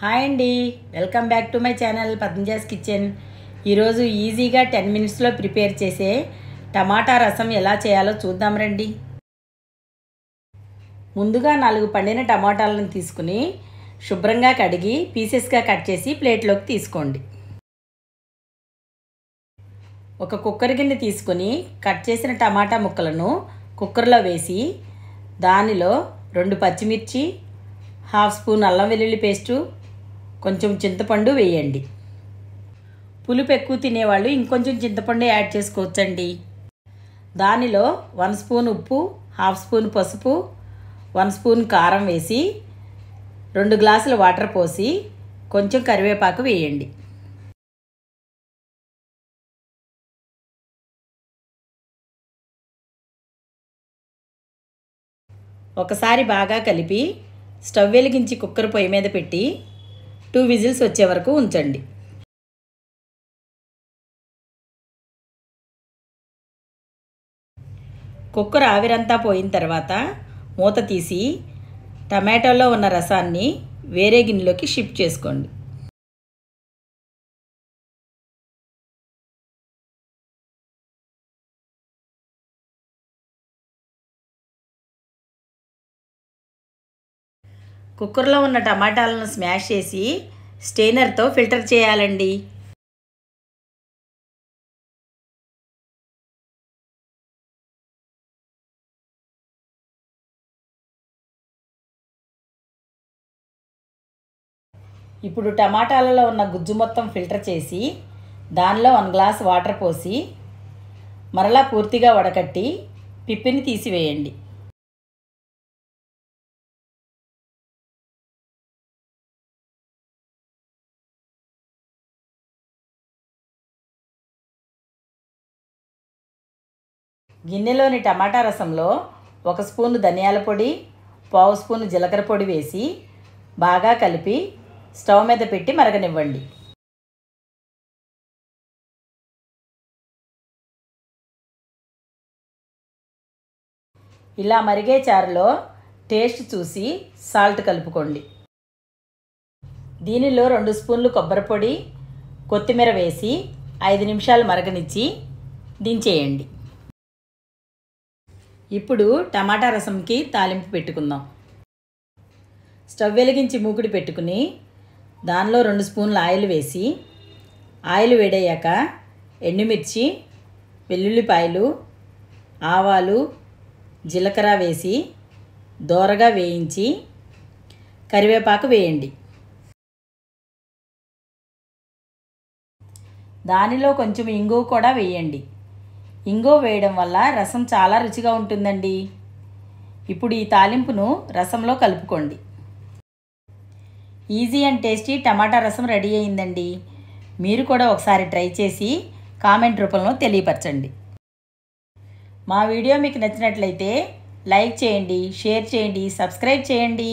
Hi అండి, welcome back to my channel Padmaja's kitchen. ఈరోజు ఈజీగా 10 మినిట్స్లో ప్రిపేర్ చేసే టమాటా రసం ఎలా చేయాలో చూద్దాం రండి. ముందుగా 4 పండిన టమాటాలను తీసుకుని శుభ్రంగా కడిగి పీసెస్గా కట్ చేసి ప్లేట్లోకి తీసుకోండి. ఒక కుక్కర్ గిన్నె తీసుకుని కట్ చేసిన టమాటా ముక్కలను కుక్కర్లో వేసి దానిలో 2 పచ్చిమిర్చి, 1/2 స్పూన్ అల్లం వెల్లుల్లి పేస్టు, కొంచెం చింతపండు వేయండి. పులుపు ఎక్కువ తినేవాళ్ళు ఇంకొంచెం చింతపండు యాడ్ చేసుకోవచ్చండి. దానిలో 1 స్పూన్ ఉప్పు, 1/2 స్పూన్ పసుపు, 1 స్పూన్ కారం వేసి 2 గ్లాసుల వాటర్ పోసి కొంచెం కరివేపాకు వేయండి. ఒకసారి బాగా కలిపి స్టవ్ వెలిగించి కుక్కర్ పొయ్యి మీద పెట్టి 2 విజిల్స్ వచ్చే వరకు ఉంచండి. కుక్కర్ ఆవిరంతా పోయిన తర్వాత మూత తీసి టమాటోలో ఉన్న రసాన్ని వేరే గిన్నెలోకి షిఫ్ట్ చేసుకోండి. కుక్కర్లో ఉన్న టమాటాలను స్మాష్ చేసి స్టెయినర్తో ఫిల్టర్ చేయాలండి. ఇప్పుడు టమాటాలలో ఉన్న గుజ్జు మొత్తం ఫిల్టర్ చేసి దానిలో 1 గ్లాస్ వాటర్ పోసి మరలా పూర్తిగా వడకట్టి పిప్పిని తీసివేయండి. గిన్నెలోని టమాటా రసంలో 1 స్పూను ధనియాల పొడి, 1/2 స్పూను జీలకర్ర పొడి వేసి బాగా కలిపి స్టవ్ మీద పెట్టి మరగనివ్వండి. ఇలా మరిగే చారులో టేస్ట్ చూసి సాల్ట్ కలుపుకోండి. దీనిలో 2 స్పూన్లు కొబ్బరి పొడి, కొత్తిమీర వేసి 5 నిమిషాలు మరగనిచ్చి దించేయండి. ఇప్పుడు టమాటా రసంకి తాలింపు పెట్టుకుందాం. స్టవ్ వెలిగించి మూకుడు పెట్టుకుని దానిలో 2 స్పూన్ల ఆయిల్ వేసి ఆయిల్ వేడయ్యాక ఎండుమిర్చి, వెల్లుల్లిపాయలు, ఆవాలు, జీలకర్ర వేసి దోరగా వేయించి కరివేపాకు వేయండి. దానిలో కొంచెం ఇంగువ కూడా వేయండి. ఇంగువ వేయడం వల్ల రసం చాలా రుచిగా ఉంటుందండి. ఇప్పుడు ఈ తాలింపును రసంలో కలుపుకోండి. ఈజీ అండ్ టేస్టీ టమాటా రసం రెడీ అయిందండి. మీరు కూడా ఒకసారి ట్రై చేసి కామెంట్ రూపంలో తెలియపరచండి. మా వీడియో మీకు నచ్చినట్లయితే లైక్ చేయండి, షేర్ చేయండి, సబ్స్క్రైబ్ చేయండి.